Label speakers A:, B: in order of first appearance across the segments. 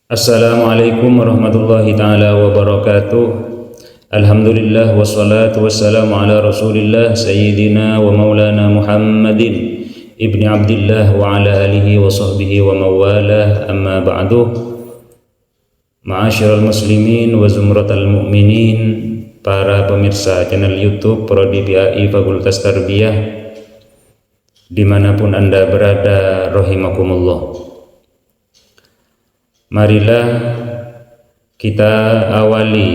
A: Assalamualaikum warahmatullahi taala wabarakatuh. Alhamdulillah wassalatu wassalamu ala Rasulillah sayyidina wa maulana Muhammadin ibni Abdillah wa ala alihi wa sahbihi wa mawalah, amma ba'du. Ma'asyiral muslimin wa zumratal mu'minin, para pemirsa channel YouTube Prodi PAI Fakultas Tarbiyah dimanapun Anda berada, rahimakumullah. Marilah kita awali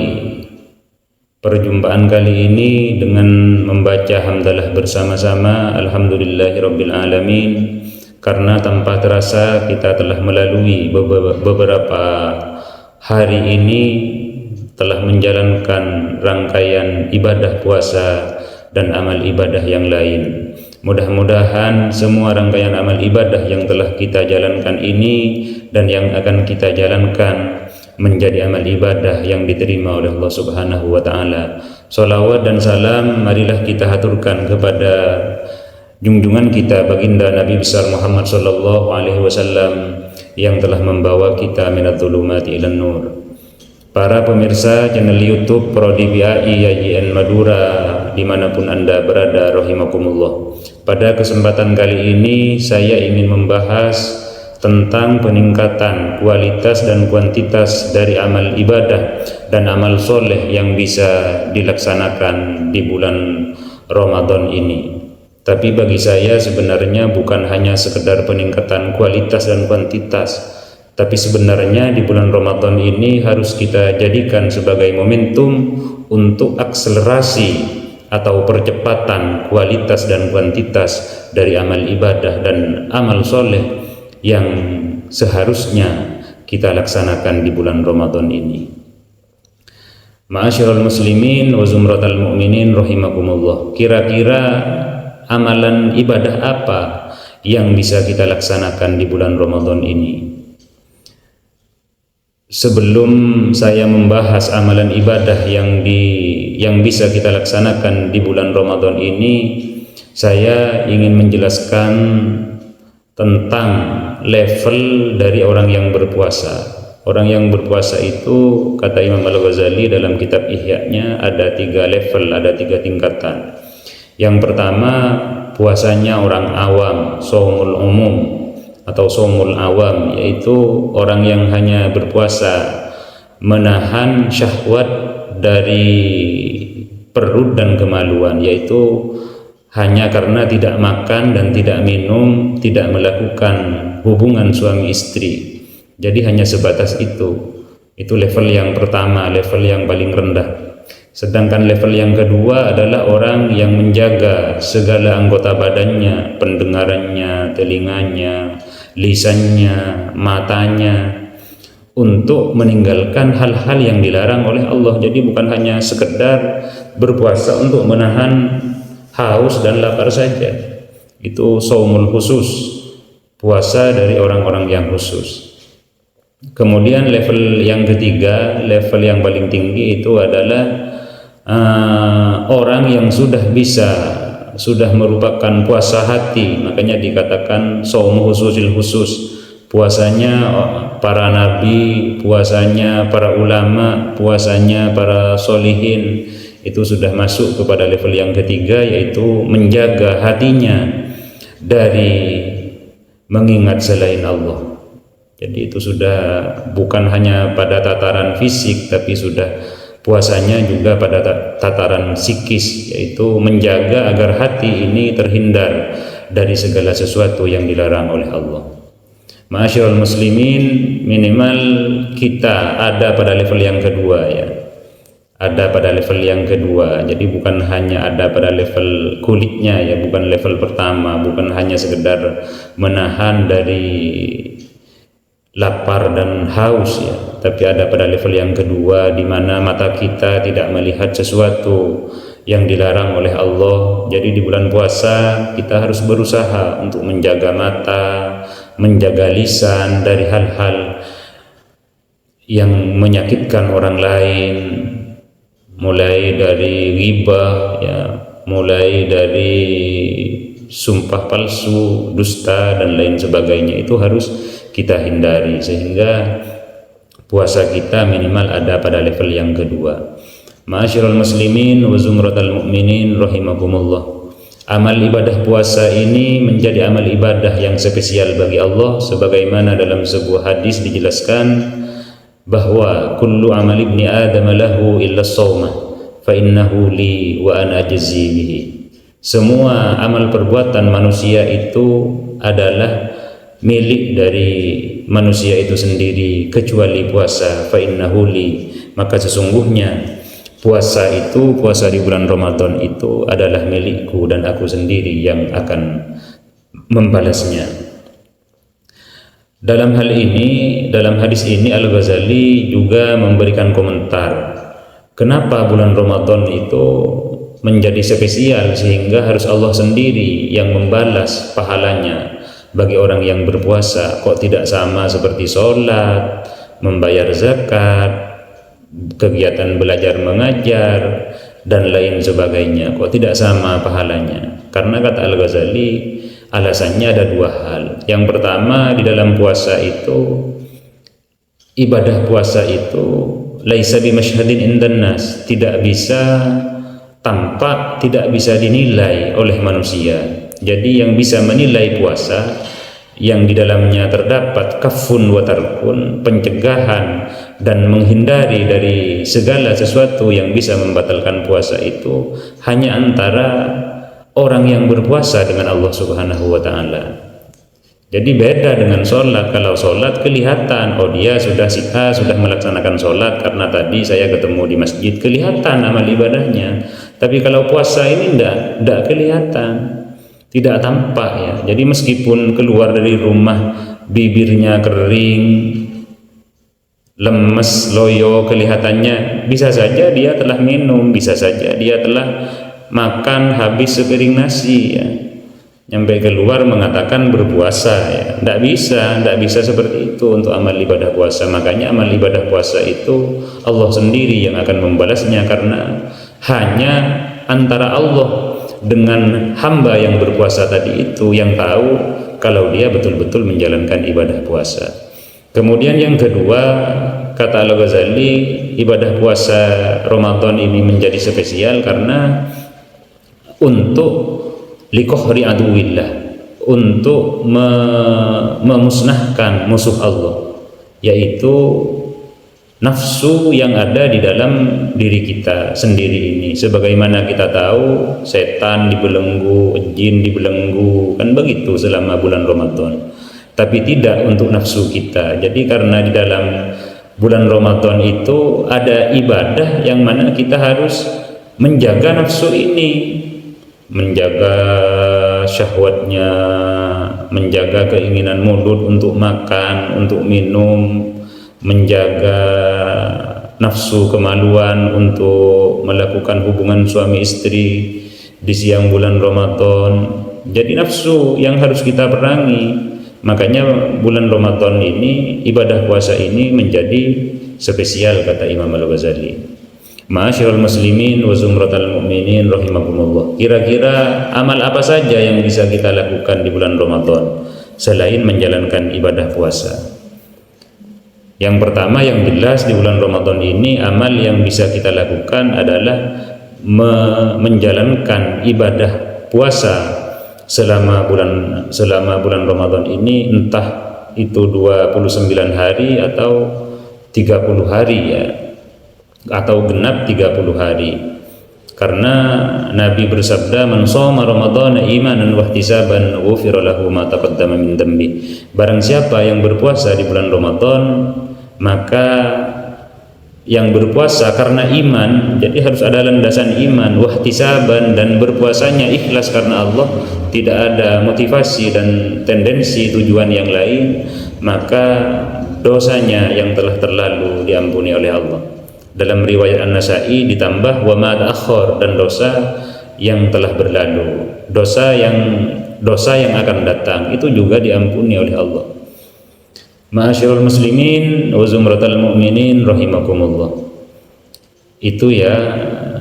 A: perjumpaan kali ini dengan membaca hamdalah bersama-sama. Alhamdulillahirabbil alamin, karena tanpa terasa kita telah melalui beberapa hari ini telah menjalankan rangkaian ibadah puasa dan amal ibadah yang lain. Mudah-mudahan semua rangkaian amal ibadah yang telah kita jalankan ini dan yang akan kita jalankan menjadi amal ibadah yang diterima oleh Allah Subhanahu wa taala. Shalawat dan salam marilah kita haturkan kepada junjungan kita baginda Nabi besar Muhammad sallallahu alaihi wasallam yang telah membawa kita minadz zulumati ilan nur. Para pemirsa channel YouTube Prodi PAI YIN Madura dimanapun Anda berada, rahimakumullah. Pada kesempatan kali ini saya ingin membahas tentang peningkatan kualitas dan kuantitas dari amal ibadah dan amal soleh yang bisa dilaksanakan di bulan Ramadan ini. Tapi bagi saya sebenarnya bukan hanya sekedar peningkatan kualitas dan kuantitas, tapi sebenarnya di bulan Ramadan ini harus kita jadikan sebagai momentum untuk akselerasi atau percepatan kualitas dan kuantitas dari amal ibadah dan amal soleh yang seharusnya kita laksanakan di bulan Ramadan ini. Ma'asyiral muslimin wa zumratal mu'minin rahimakumullah. Kira-kira amalan ibadah apa yang bisa kita laksanakan di bulan Ramadan ini? Sebelum saya membahas amalan ibadah yang bisa kita laksanakan di bulan Ramadan ini, saya ingin menjelaskan tentang level dari orang yang berpuasa. Orang yang berpuasa itu, kata Imam Al-Ghazali dalam kitab Ihya-nya, ada 3 level, ada 3 tingkatan. Yang pertama, puasanya orang awam, shaumul umum atau shaumul awam, yaitu orang yang hanya berpuasa menahan syahwat dari perut dan kemaluan, yaitu hanya karena tidak makan dan tidak minum, tidak melakukan hubungan suami istri. Jadi hanya sebatas itu. Itu level yang pertama, level yang paling rendah. Sedangkan level yang kedua adalah orang yang menjaga segala anggota badannya, pendengarannya, telinganya, lisannya, matanya, untuk meninggalkan hal-hal yang dilarang oleh Allah. Jadi bukan hanya sekedar berpuasa untuk menahan haus dan lapar saja. Itu shaumul khusus, puasa dari orang-orang yang khusus. Kemudian level yang ketiga, level yang paling tinggi itu adalah orang yang sudah merupakan puasa hati. Makanya dikatakan shaum khususil khusus. Puasanya para nabi, puasanya para ulama, puasanya para solihin, itu sudah masuk kepada level yang ketiga, yaitu menjaga hatinya dari mengingat selain Allah. Jadi itu sudah bukan hanya pada tataran fisik, tapi sudah puasanya juga pada tataran psikis, yaitu menjaga agar hati ini terhindar dari segala sesuatu yang dilarang oleh Allah. Ma'asyiral muslimin, minimal kita ada pada level yang kedua, ya. Ada pada level yang kedua. Jadi bukan hanya ada pada level kulitnya, ya, bukan level pertama, bukan hanya sekedar menahan dari lapar dan haus, ya, tapi ada pada level yang kedua, di mana mata kita tidak melihat sesuatu yang dilarang oleh Allah. Jadi di bulan puasa kita harus berusaha untuk menjaga mata, menjaga lisan dari hal-hal yang menyakitkan orang lain, mulai dari ghibah, ya, mulai dari sumpah palsu, dusta dan lain sebagainya. Itu harus kita hindari, sehingga puasa kita minimal ada pada level yang kedua. Ma'asyiral muslimin wa zumratal mu'minin rahimakumullah. Amal ibadah puasa ini menjadi amal ibadah yang spesial bagi Allah, sebagaimana dalam sebuah hadis dijelaskan bahwa kullu amal ibni adam lahu illa shaumah fa innahu li wa ana ajzi bihi. Semua amal perbuatan manusia itu adalah milik dari manusia itu sendiri kecuali puasa, fa innahu li, maka sesungguhnya puasa di bulan Ramadan itu adalah milikku dan aku sendiri yang akan membalasnya. Dalam hadis ini Al-Ghazali juga memberikan komentar kenapa bulan Ramadan itu menjadi spesial sehingga harus Allah sendiri yang membalas pahalanya bagi orang yang berpuasa. Kok tidak sama seperti sholat, membayar zakat, kegiatan belajar mengajar dan lain sebagainya, kok tidak sama pahalanya? Karena kata Al-Ghazali, alasannya ada dua hal. Yang pertama, di dalam puasa itu, ibadah puasa itu laisa bimasyhadin indan nas, tidak bisa tampak, tidak bisa dinilai oleh manusia. Jadi yang bisa menilai puasa yang di dalamnya terdapat kafun wa tarkun, pencegahan dan menghindari dari segala sesuatu yang bisa membatalkan puasa itu hanya antara orang yang berpuasa dengan Allah Subhanahu wa taala. Jadi beda dengan sholat. Kalau sholat kelihatan, oh dia sudah melaksanakan sholat karena tadi saya ketemu di masjid, kelihatan amal ibadahnya. Tapi kalau puasa ini tidak kelihatan, tidak tampak ya. Jadi meskipun keluar dari rumah bibirnya kering, lemes, loyo kelihatannya, bisa saja dia telah minum, bisa saja dia telah makan habis sepiring nasi ya. Nyampe keluar mengatakan berpuasa ya. Tidak bisa seperti itu untuk amal ibadah puasa. Makanya amal ibadah puasa itu Allah sendiri yang akan membalasnya, karena hanya antara Allah dengan hamba yang berpuasa tadi itu yang tahu kalau dia betul-betul menjalankan ibadah puasa. Kemudian yang kedua, kata Al-Ghazali, ibadah puasa Ramadan ini menjadi spesial karena untuk liqahri aduwillah, untuk memusnahkan musuh Allah, yaitu nafsu yang ada di dalam diri kita sendiri ini. Sebagaimana kita tahu, setan dibelenggu, jin dibelenggu, kan begitu selama bulan Ramadan. Tapi tidak untuk nafsu kita. Jadi karena di dalam bulan Ramadan itu ada ibadah yang mana kita harus menjaga nafsu ini, menjaga syahwatnya, menjaga keinginan mulut untuk makan, untuk minum, menjaga nafsu kemaluan untuk melakukan hubungan suami istri di siang bulan Ramadan. Jadi nafsu yang harus kita perangi. Makanya bulan Ramadan ini, ibadah puasa ini menjadi spesial, kata Imam Al-Ghazali. Ma'asyiral muslimin wa zumratal mu'minin rahimakumullah. Kira-kira amal apa saja yang bisa kita lakukan di bulan Ramadan selain menjalankan ibadah puasa? Yang pertama yang jelas di bulan Ramadan ini, amal yang bisa kita lakukan adalah menjalankan ibadah puasa selama bulan Ramadan ini, entah itu 29 hari atau 30 hari ya, atau genap 30 hari. Karena Nabi bersabda, man shoma ramadhana imanan wa ihtisaban ghufira lahu ma taqaddama min dhanbi. Barang siapa yang berpuasa di bulan Ramadan, maka yang berpuasa karena iman, jadi harus ada landasan iman, wa ihtisaban, dan berpuasanya ikhlas karena Allah, tidak ada motivasi dan tendensi tujuan yang lain, maka dosanya yang telah terlalu diampuni oleh Allah. Dalam riwayat An-Nasa'i ditambah wa ma ta'akhkhar, dan dosa yang telah berlalu, dosa yang akan datang itu juga diampuni oleh Allah. Ma'asyiral muslimin wa zumratal mu'minin rahimakumullah. Itu ya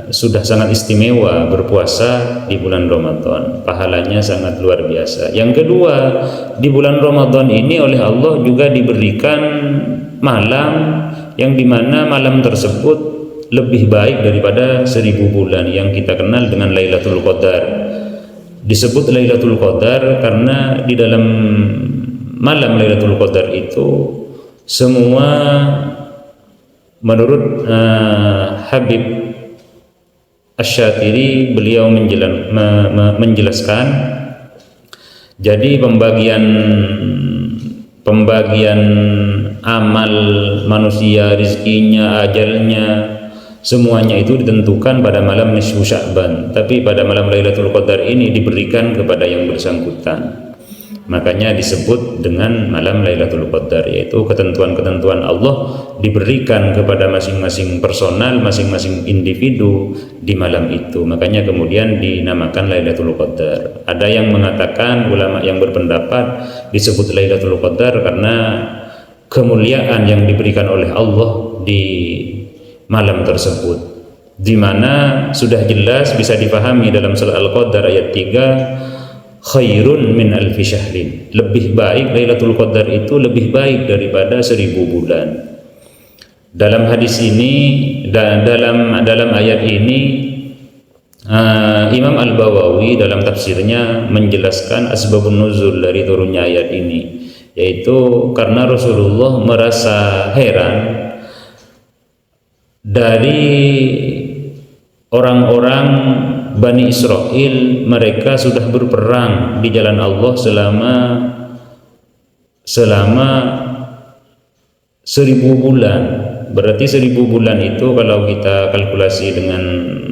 A: sudah sangat istimewa berpuasa di bulan Ramadan, pahalanya sangat luar biasa. Yang kedua, di bulan Ramadan ini oleh Allah juga diberikan malam yang dimana malam tersebut lebih baik daripada 1000 bulan yang kita kenal dengan Lailatul Qadar. Disebut Lailatul Qadar karena di dalam malam Lailatul Qadar itu semua menurut Habib Asy-Syatiri, beliau menjelaskan, jadi pembagian amal manusia, rizkinya, ajalnya, semuanya itu ditentukan pada malam nisfu Sya'ban, tapi pada malam Lailatul Qadar ini diberikan kepada yang bersangkutan. Makanya disebut dengan malam Lailatul Qadar, yaitu ketentuan-ketentuan Allah diberikan kepada masing-masing personal, masing-masing individu di malam itu. Makanya kemudian dinamakan Lailatul Qadar. Ada yang mengatakan, ulama yang berpendapat disebut Lailatul Qadar karena kemuliaan yang diberikan oleh Allah di malam tersebut, di mana sudah jelas bisa dipahami dalam surah Al-Qadar ayat 3, khairun min alfi syahrin, lebih baik Lailatul Qadar itu lebih baik daripada 1000 bulan. Dalam hadis ini dan dalam ayat ini Imam Al-Bawawi dalam tafsirnya menjelaskan asbabun nuzul dari turunnya ayat ini, yaitu karena Rasulullah merasa heran dari orang-orang Bani Israel. Mereka sudah berperang di jalan Allah selama 1000 bulan. Berarti 1000 bulan itu kalau kita kalkulasi dengan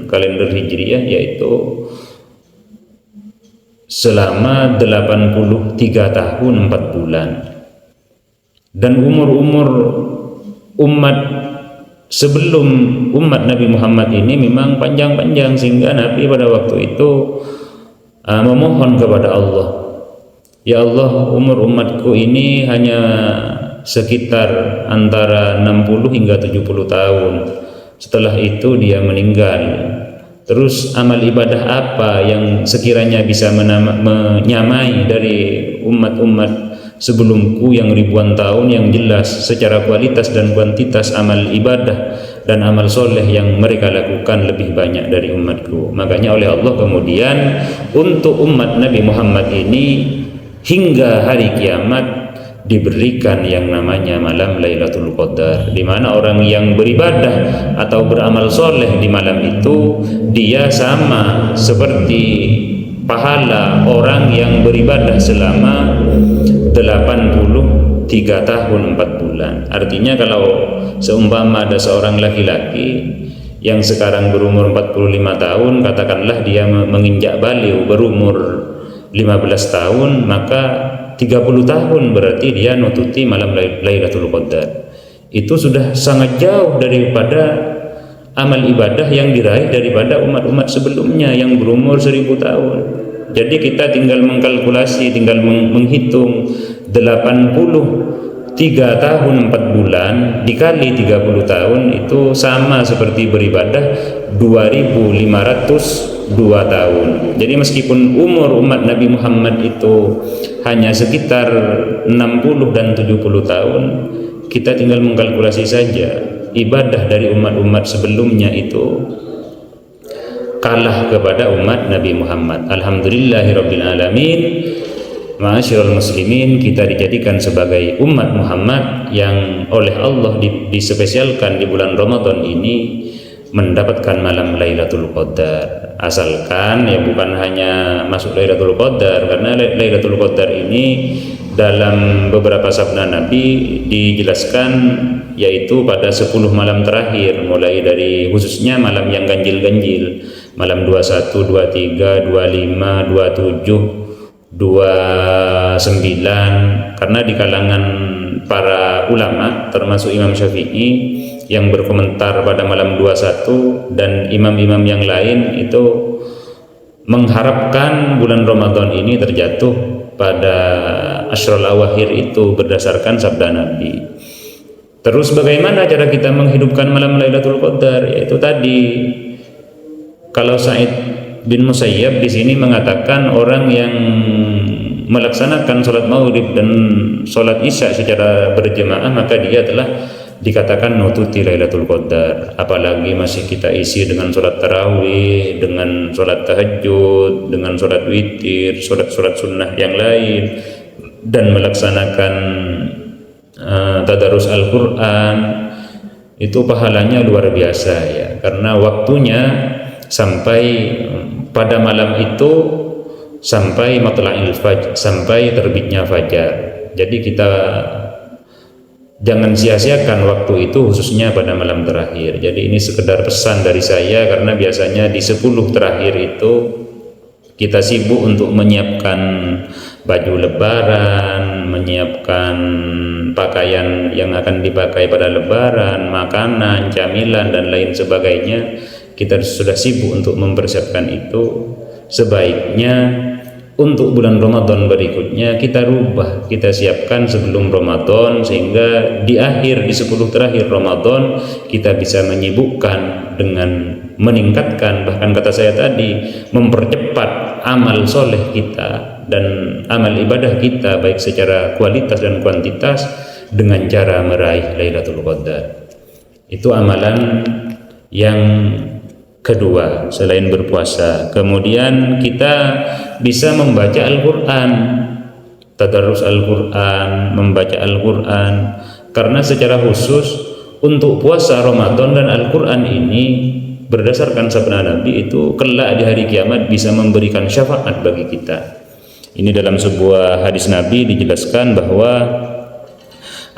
A: kalender Hijriah yaitu selama 83 tahun 4 bulan. Dan umur-umur umat sebelum umat Nabi Muhammad ini memang panjang-panjang, sehingga Nabi pada waktu itu memohon kepada Allah, ya Allah, umur umatku ini hanya sekitar antara 60 hingga 70 tahun. Setelah itu dia meninggal. Terus amal ibadah apa yang sekiranya bisa menyamai dari umat-umat sebelumku yang ribuan tahun, yang jelas secara kualitas dan kuantitas amal ibadah dan amal soleh yang mereka lakukan lebih banyak dari umatku. Makanya oleh Allah kemudian untuk umat Nabi Muhammad ini hingga hari kiamat diberikan yang namanya malam Lailatul Qadar, di mana orang yang beribadah atau beramal soleh di malam itu dia sama seperti pahala orang yang beribadah selama 83 tahun 4 bulan. Artinya kalau seumpama ada seorang laki-laki yang sekarang berumur 45 tahun, katakanlah dia menginjak baliغ berumur 15 tahun, maka 30 tahun berarti dia nututi malam Lailatul Qadar. Itu sudah sangat jauh daripada amal ibadah yang diraih daripada umat-umat sebelumnya yang berumur 1000 tahun. Jadi kita tinggal mengkalkulasi, tinggal menghitung 83 tahun 4 bulan dikali 30 tahun itu sama seperti beribadah 2502 tahun. Jadi meskipun umur umat Nabi Muhammad itu hanya sekitar 60 dan 70 tahun, kita tinggal mengkalkulasi saja ibadah dari umat-umat sebelumnya itu kalah kepada umat Nabi Muhammad. Alhamdulillahirabbil alamin. Ma'asyiral muslimin, kita dijadikan sebagai umat Muhammad yang oleh Allah dispesialkan di bulan Ramadan ini mendapatkan malam Lailatul Qadar. Asalkan ya bukan hanya masuk Lailatul Qadar, karena Lailatul Qadar ini dalam beberapa sabda Nabi dijelaskan yaitu pada 10 malam terakhir, mulai dari khususnya malam yang ganjil-ganjil, malam 21, 23, 25, 27, 29, karena di kalangan para ulama termasuk Imam Syafi'i yang berkomentar pada malam 21 dan imam-imam yang lain itu mengharapkan bulan Ramadan ini terjatuh pada Ashrul Awakhir itu berdasarkan sabda Nabi. Terus bagaimana cara kita menghidupkan malam Lailatul Qadar? Yaitu tadi, kalau Sa'id bin Musayyab di sini mengatakan orang yang melaksanakan sholat maghrib dan sholat isya secara berjamaah maka dia telah dikatakan nututi Lailatul Qadar, apalagi masih kita isi dengan sholat tarawih, dengan sholat tahajud, dengan sholat witir, sholat sunnah yang lain, dan melaksanakan tadarus Al-Quran. Itu pahalanya luar biasa ya, karena waktunya sampai pada malam itu sampai matla'il fajr, sampai terbitnya fajar. Jadi kita jangan sia-siakan waktu itu, khususnya pada malam terakhir. Jadi ini sekedar pesan dari saya, karena biasanya di 10 terakhir itu kita sibuk untuk menyiapkan baju lebaran, menyiapkan pakaian yang akan dipakai pada lebaran, makanan, camilan, dan lain sebagainya. Kita sudah sibuk untuk mempersiapkan itu. Sebaiknya untuk bulan Ramadan berikutnya kita rubah, kita siapkan sebelum Ramadan, sehingga di 10 terakhir Ramadan kita bisa menyibukkan dengan meningkatkan, bahkan kata saya tadi, mempercepat amal soleh kita dan amal ibadah kita, baik secara kualitas dan kuantitas, dengan cara meraih Lailatul Qadar. Itu amalan yang kedua selain berpuasa. Kemudian kita bisa membaca Al-Quran, tadarus Al-Quran, membaca Al-Quran, karena secara khusus untuk puasa Ramadan dan Al-Quran ini, berdasarkan sabda Nabi, itu kelak di hari kiamat bisa memberikan syafaat bagi kita. Ini dalam sebuah hadis Nabi dijelaskan bahwa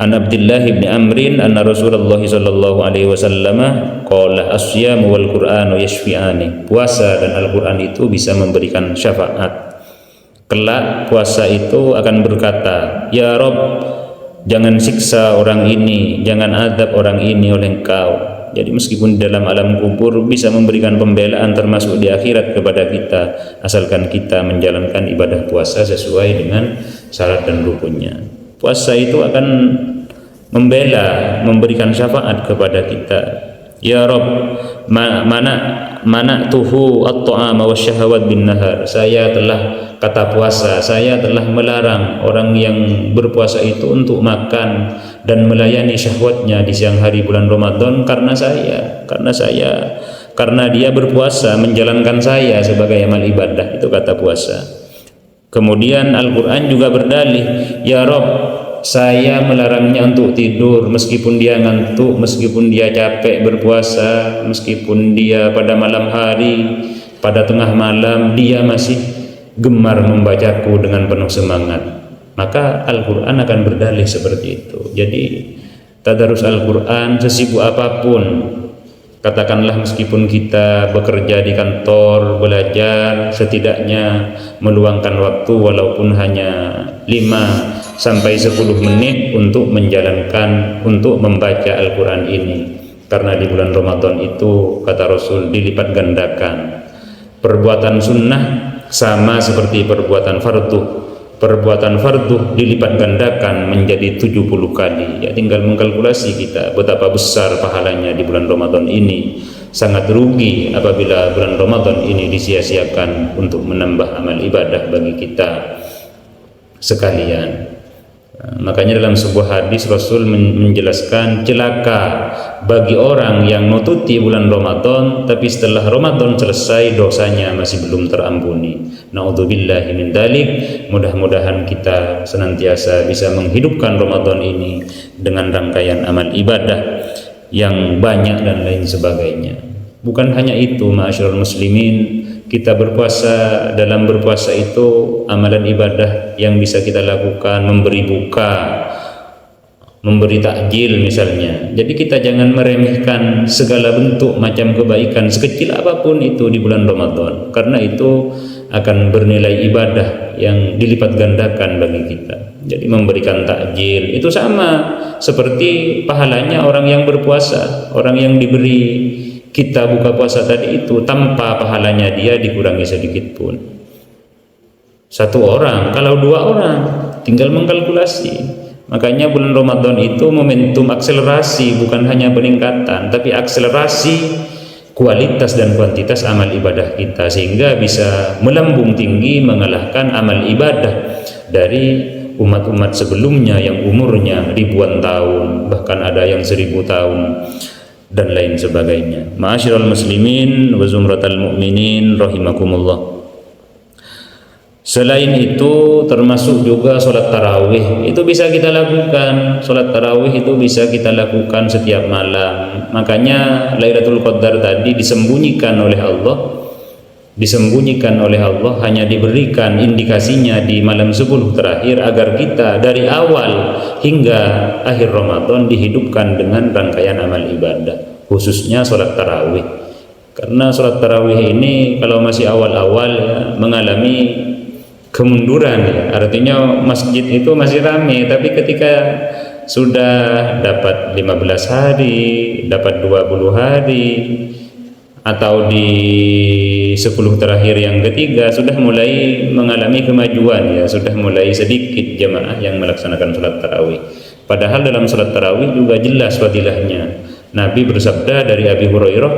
A: An Abdullah bin Amrin anna Rasulullah sallallahu alaihi wasallam qala as-siyam wal Qur'anu yashfi'ani. Puasa dan Al-Qur'an itu bisa memberikan syafaat. Kelak puasa itu akan berkata, "Ya Rabb, jangan siksa orang ini, jangan azab orang ini oleh Engkau." Jadi meskipun dalam alam kubur bisa memberikan pembelaan, termasuk di akhirat, kepada kita, asalkan kita menjalankan ibadah puasa sesuai dengan syarat dan rukunnya. Puasa itu akan membela, memberikan syafaat kepada kita. Ya Rabb, mana tuhu at-ta'ama wasyahawat bin nahar. Saya telah, kata puasa, saya telah melarang orang yang berpuasa itu untuk makan dan melayani syahwatnya di siang hari bulan Ramadan karena dia berpuasa menjalankan saya sebagai amal ibadah. Itu kata puasa. Kemudian Al-Quran juga berdalih, ya Rabb, saya melarangnya untuk tidur meskipun dia ngantuk, meskipun dia capek berpuasa, meskipun dia pada malam hari, pada tengah malam, dia masih gemar membacaku dengan penuh semangat. Maka Al-Quran akan berdalih seperti itu. Jadi tadarus Al-Quran sesibuk apapun, katakanlah meskipun kita bekerja di kantor, belajar, setidaknya meluangkan waktu walaupun hanya 5 sampai 10 menit untuk menjalankan, untuk membaca Al-Quran ini. Karena di bulan Ramadan itu, kata Rasul, dilipat gandakan. Perbuatan sunnah sama seperti perbuatan fardu. Perbuatan fardu dilipat gandakan menjadi 70 kali. Ya, tinggal mengkalkulasi kita betapa besar pahalanya di bulan Ramadan ini. Sangat rugi apabila bulan Ramadan ini disia-siakan untuk menambah amal ibadah bagi kita sekalian. Makanya dalam sebuah hadis Rasul menjelaskan, celaka bagi orang yang nututi bulan Ramadan tapi setelah Ramadan selesai dosanya masih belum terampuni. Na'udzubillahi min dzalik. Mudah-mudahan kita senantiasa bisa menghidupkan Ramadan ini dengan rangkaian amal ibadah yang banyak dan lain sebagainya. Bukan hanya itu, ma'asyiral muslimin, kita berpuasa, dalam berpuasa itu amalan ibadah yang bisa kita lakukan, memberi buka, memberi takjil misalnya. Jadi kita jangan meremehkan segala bentuk macam kebaikan sekecil apapun itu di bulan Ramadan, karena itu akan bernilai ibadah yang dilipat gandakan bagi kita. Jadi memberikan takjil itu sama seperti pahalanya orang yang berpuasa. Orang yang diberi kita buka puasa tadi itu, tanpa pahalanya dia dikurangi sedikit pun. Satu orang, kalau 2 orang, tinggal mengkalkulasi. Makanya bulan Ramadan itu momentum akselerasi, bukan hanya peningkatan, tapi akselerasi kualitas dan kuantitas amal ibadah kita, sehingga bisa melambung tinggi mengalahkan amal ibadah dari umat-umat sebelumnya yang umurnya ribuan tahun, bahkan ada yang 1000 tahun dan lain sebagainya. Ma'asyiral muslimin wa zumratal mu'minin rahimakumullah. Selain itu termasuk juga sholat tarawih, itu bisa kita lakukan. Sholat tarawih itu bisa kita lakukan setiap malam. Makanya Lailatul Qadar tadi disembunyikan oleh Allah, hanya diberikan indikasinya di malam 10 terakhir agar kita dari awal hingga akhir Ramadan dihidupkan dengan rangkaian amal ibadah, khususnya sholat tarawih. Karena sholat tarawih ini kalau masih awal-awal ya, mengalami kemunduran ya. Artinya masjid itu masih ramai, tapi ketika sudah dapat 15 hari, dapat 20 hari, atau di 10 terakhir yang ketiga sudah mulai mengalami kemajuan ya, sudah mulai sedikit jemaah yang melaksanakan sholat tarawih. Padahal dalam sholat tarawih juga jelas fadilahnya. Nabi bersabda dari Abi Hurairah,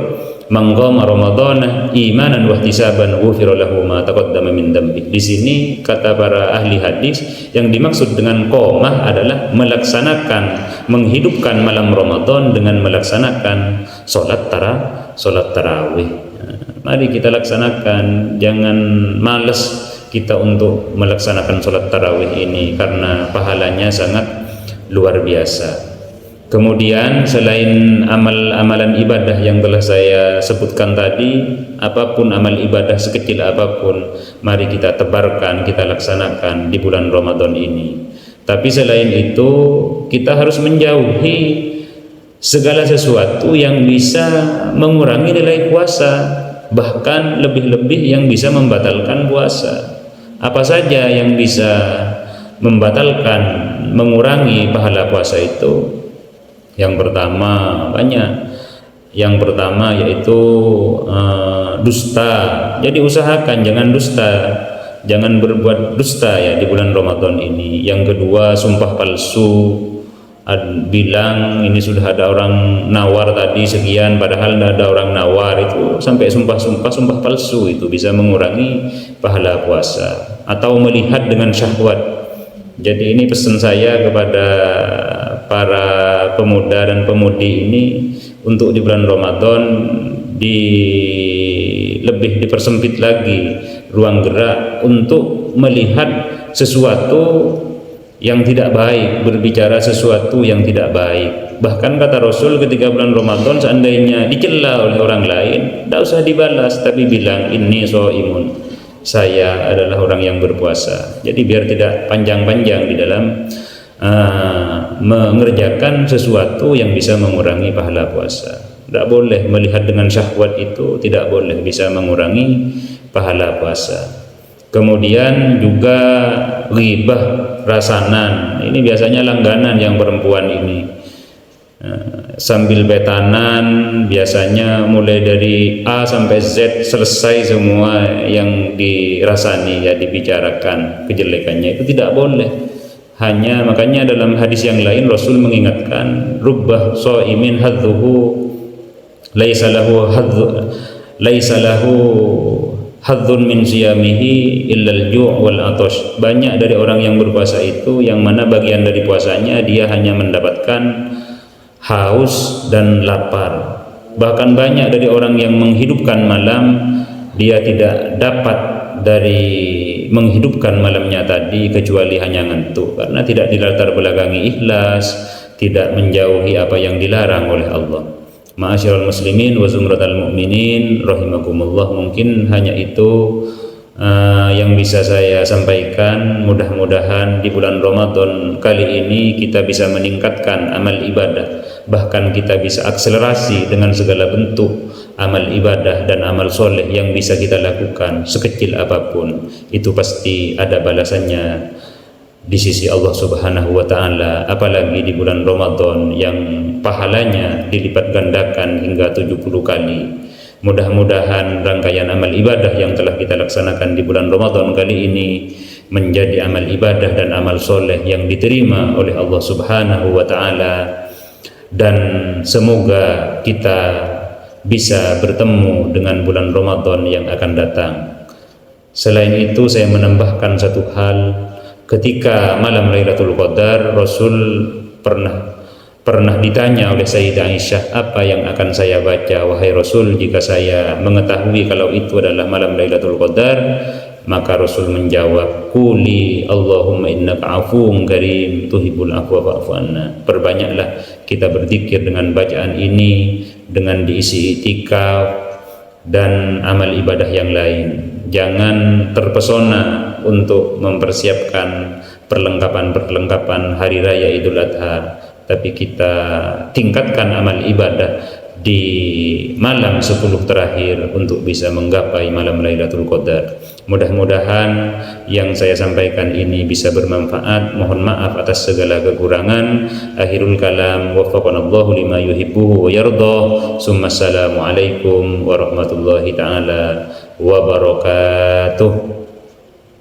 A: "Man qama Ramadhana imanan wa ihtisaban ghufira lahu ma taqaddama min dambi." Di sini kata para ahli hadis, yang dimaksud dengan qamah adalah melaksanakan, menghidupkan malam Ramadan dengan melaksanakan sholat tarawih. Mari kita laksanakan, jangan malas kita untuk melaksanakan sholat tarawih ini karena pahalanya sangat luar biasa. Kemudian selain amal-amalan ibadah yang telah saya sebutkan tadi, apapun amal ibadah sekecil apapun, mari kita tebarkan, kita laksanakan di bulan Ramadan ini. Tapi selain itu, kita harus menjauhi segala sesuatu yang bisa mengurangi nilai puasa, bahkan lebih-lebih yang bisa membatalkan puasa. Apa saja yang bisa membatalkan, mengurangi pahala puasa itu? Yang pertama banyak. Yang pertama yaitu dusta. Jadi usahakan jangan dusta, jangan berbuat dusta ya di bulan Ramadan ini. Yang kedua sumpah palsu, bilang ini sudah ada orang nawar tadi sekian padahal tidak ada orang nawar, itu sampai sumpah palsu, itu bisa mengurangi pahala puasa. Atau melihat dengan syahwat. Jadi ini pesan saya kepada para pemuda dan pemudi ini, untuk di bulan Ramadan lebih dipersempit lagi ruang gerak untuk melihat sesuatu yang tidak baik, berbicara sesuatu yang tidak baik. Bahkan kata Rasul ketika bulan Ramadan, seandainya dicela oleh orang lain, tidak usah dibalas, tapi bilang inni shaimun, saya adalah orang yang berpuasa. Jadi biar tidak panjang-panjang di dalam mengerjakan sesuatu yang bisa mengurangi pahala puasa. Tidak boleh melihat dengan syahwat, itu tidak boleh, bisa mengurangi pahala puasa. Kemudian juga ghibah, rasanan, ini biasanya langganan yang perempuan ini. Sambil betanan, biasanya mulai dari A sampai Z selesai semua yang dirasani ya, dibicarakan kejelekannya, itu tidak boleh. Hanya makanya dalam hadis yang lain Rasul mengingatkan, rubbah shaimin hadzuhu laisa lahu hadzun min siyamihi illal ju' wal atash. Banyak dari orang yang berpuasa itu yang mana bagian dari puasanya dia hanya mendapatkan haus dan lapar. Bahkan banyak dari orang yang menghidupkan malam, dia tidak dapat dari menghidupkan malamnya tadi kecuali hanya ngantuk, karena tidak dilatar belakangi ikhlas, tidak menjauhi apa yang dilarang oleh Allah. Ma'asyiral muslimin wa zumratal mu'minin rahimakumullah. Mungkin hanya itu yang bisa saya sampaikan. Mudah-mudahan di bulan Ramadan kali ini kita bisa meningkatkan amal ibadah, bahkan kita bisa akselerasi dengan segala bentuk amal ibadah dan amal soleh yang bisa kita lakukan, sekecil apapun itu pasti ada balasannya di sisi Allah Subhanahu wa taala, apalagi di bulan Ramadan yang pahalanya dilipat gandakan hingga 70 kali. Mudah-mudahan rangkaian amal ibadah yang telah kita laksanakan di bulan Ramadan kali ini menjadi amal ibadah dan amal soleh yang diterima oleh Allah Subhanahu wa taala, dan semoga kita bisa bertemu dengan bulan Ramadan yang akan datang. Selain itu saya menambahkan satu hal, ketika malam Lailatul Qadar, Rasul pernah ditanya oleh Sayyidah Aisyah, apa yang akan saya baca wahai Rasul jika saya mengetahui kalau itu adalah malam Lailatul Qadar? Maka Rasul menjawab, quli Allahumma innaka afuwwun karim tuhibbul afwa fa'fu anna. Perbanyaklah kita berzikir dengan bacaan ini, dengan diisi iktikaf dan amal ibadah yang lain. Jangan terpesona untuk mempersiapkan perlengkapan hari raya Idul Adha, tapi kita tingkatkan amal ibadah di malam 10 terakhir untuk bisa menggapai malam Lailatul Qadar. Mudah-mudahan yang saya sampaikan ini bisa bermanfaat. Mohon maaf atas segala kekurangan. Akhirul kalam, waffaqanallahu lima yuhibbuhu wa yarda. Assalamualaikum warahmatullahi taala wabarakatuh.